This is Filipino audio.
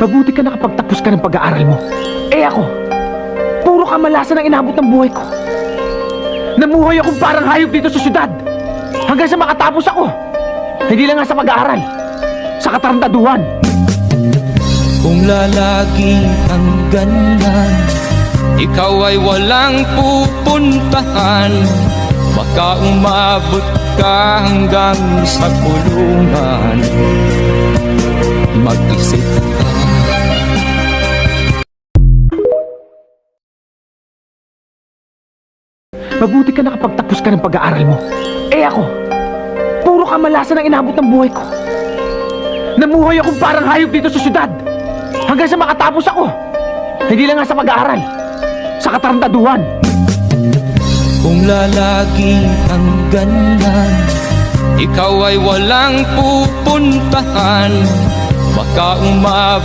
Mabuti ka nakapagtapos ka ng pag-aaral mo. Eh ako, puro kamalasan ang inabot ng buhay ko. Namuhay akong parang hayop dito sa syudad. Hanggang sa makatapos ako. Hindi lang nga sa pag-aaral, sa katarantaduhan. Kung lalagi ang ganyan, ikaw ay walang pupuntahan. Baka umabot ka hanggang sa kulungan. Mag-isip ka. Mabuti ka nakapagtapos ka ng pag-aaral mo. Eh ako, puro kamalasan ang inabot ng buhay ko. Namuhay akong parang hayop dito sa syudad. Hanggang sa makatapos ako. Hindi lang nga sa pag-aaral, sa katarantaduhan. Kung lalagi ang ganyan, ikaw ay walang pupuntahan. Baka umabot